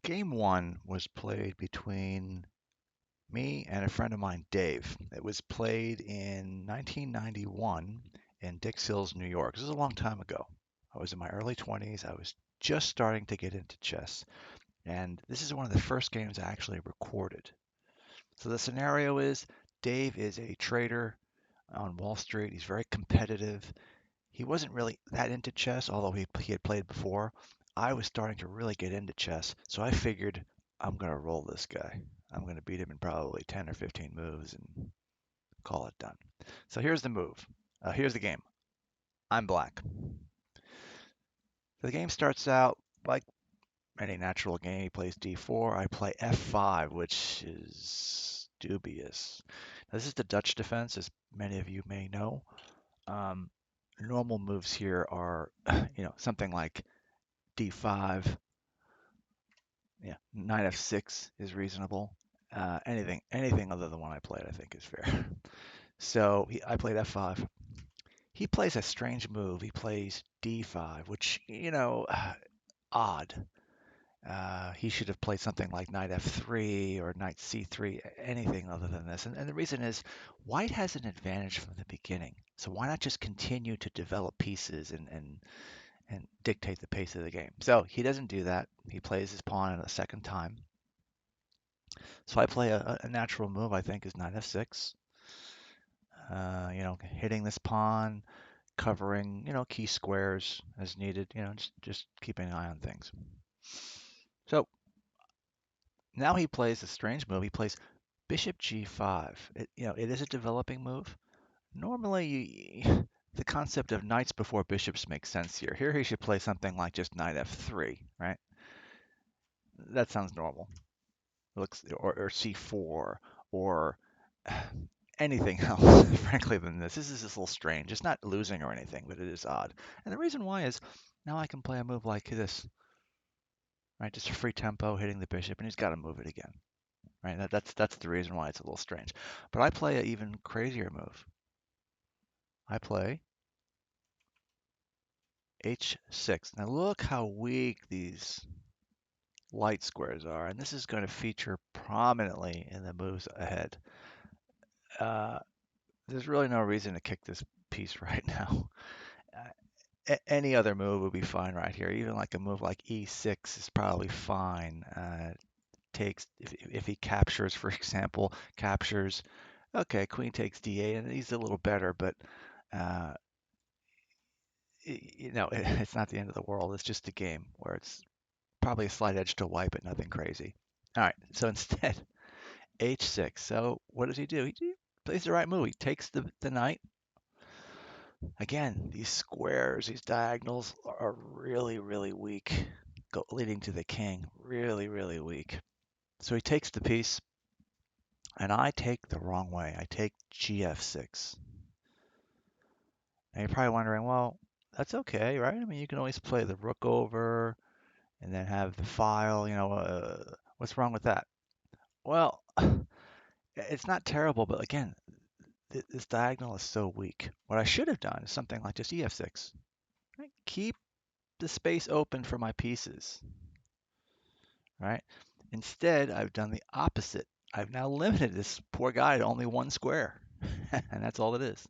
Game one was played between me and a friend of mine, Dave. It was played in 1991 in Dix Hills, New York. This is a long time ago. I was in my early 20s. I was just starting to get into chess. And this is one of the first games I actually recorded. So the scenario is Dave is a trader on Wall Street. He's very competitive. He wasn't really that into chess, although he had played before. I was starting to really get into chess, so I figured I'm going to roll this guy. I'm going to beat him in probably 10 or 15 moves and call it done. So here's the move. Here's the game. I'm black. The game starts out like any natural game. He plays d4. I play f5, which is dubious. Now, this is the Dutch defense, as many of you may know. Um, Normal moves here are, something like d5, yeah, knight f6 is reasonable. Anything other than one I played, I think is fair. So I played f5. He plays a strange move. He plays d5, which, odd. He should have played something like knight f3 or knight c3, anything other than this. And the reason is white has an advantage from the beginning. So why not just continue to develop pieces and dictate the pace of the game? So he doesn't do that. He plays his pawn a second time. So I play a natural move, I think, is knight f6. Hitting this pawn, covering, key squares as needed, just keeping an eye on things. So now he plays a strange move. He plays bishop g5. It is a developing move. Normally, the concept of knights before bishops makes sense here. Here he should play something like just knight f3, right? That sounds normal. Looks or c4 or anything else, frankly, than this. This is just a little strange. It's not losing or anything, but it is odd. And the reason why is now I can play a move like this, right? Just a free tempo hitting the bishop, and he's got to move it again, right? That's the reason why it's a little strange. But I play an even crazier move. I play h6. Now look how weak these light squares are, and this is going to feature prominently in the moves ahead. Uh, there's really no reason to kick this piece right now. Any other move would be fine right here. Even like a move like e6 is probably fine. Takes if he captures, for example, captures. Okay, queen takes d8, and he's a little better, but uh, it's not the end of the world. It's just a game where it's probably a slight edge to white, but nothing crazy. All right, so instead, h6. So what does he do? He plays the right move. He takes the knight. Again, these squares, these diagonals are really, really weak, leading to the king. Really, really weak. So he takes the piece, and I take the wrong way. I take gf6. Now you're probably wondering, well, that's okay, right? I mean, you can always play the rook over and then have the file, what's wrong with that? Well, it's not terrible, but again, this diagonal is so weak. What I should have done is something like just ef6. Right? Keep the space open for my pieces, right? Instead, I've done the opposite. I've now limited this poor guy to only one square, and that's all it is.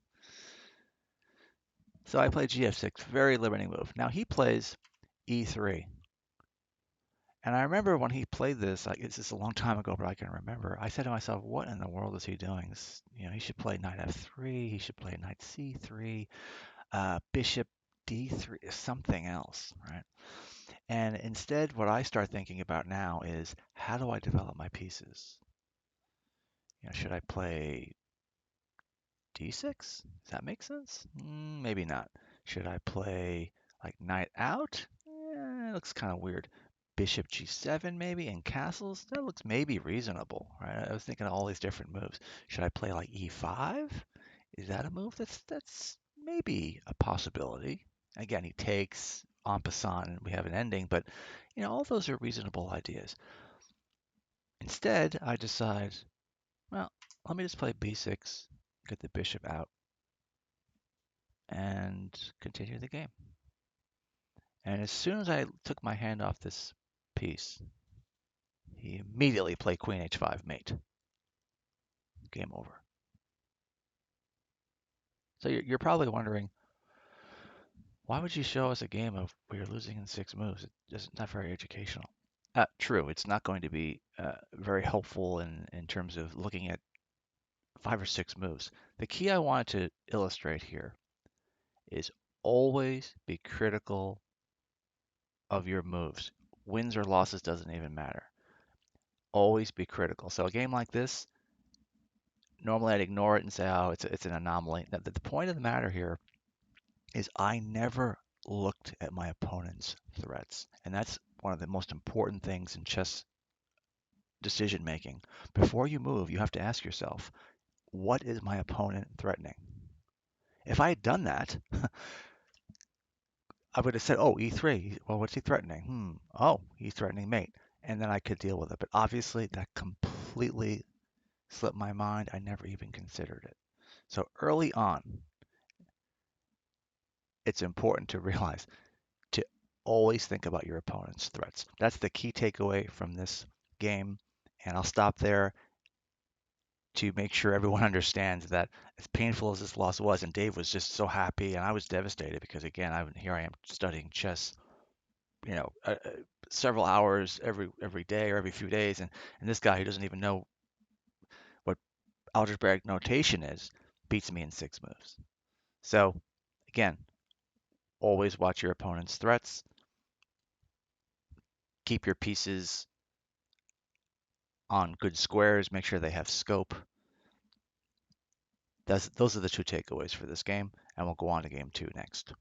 So I play gf6, very limiting move. Now he plays e3. And I remember when he played this, like this is a long time ago, but I can remember. I said to myself, "What in the world is he doing? He should play knight f3. He should play knight c3, bishop d3, something else, right?" And instead, what I start thinking about now is, how do I develop my pieces? Should I play d6? Does that make sense? Maybe not. Should I play like knight out? It looks kind of weird. Bishop g7 maybe and castles? That looks maybe reasonable, right? I was thinking of all these different moves. Should I play like e5? Is that a move that's maybe a possibility? Again, he takes en passant and we have an ending, but all those are reasonable ideas. Instead, I decide, well, let me just play b6, get the bishop out, and continue the game. And as soon as I took my hand off this piece, he immediately played queen h5 mate. Game over. So you're probably wondering, why would you show us a game of where you're losing in 6 moves? It's not very educational. True, it's not going to be very helpful in terms of looking at 5 or 6 moves. The key I wanted to illustrate here is always be critical of your moves. Wins or losses doesn't even matter. Always be critical. So a game like this, normally I'd ignore it and say, oh, it's an anomaly. The point of the matter here is I never looked at my opponent's threats. And that's one of the most important things in chess decision making. Before you move, you have to ask yourself, what is my opponent threatening? If I had done that, I would have said, oh, E3. Well, what's he threatening? Oh, he's threatening mate. And then I could deal with it. But obviously, that completely slipped my mind. I never even considered it. So early on, it's important to realize to always think about your opponent's threats. That's the key takeaway from this game. And I'll stop there to make sure everyone understands that as painful as this loss was, and Dave was just so happy, and I was devastated because again, here I am studying chess, you know, several hours every day or every few days, and this guy who doesn't even know what algebraic notation is beats me in 6 moves. So again, always watch your opponent's threats. Keep your pieces on good squares. Make sure they have scope. Those are the two takeaways for this game, and we'll go on to game 2 next.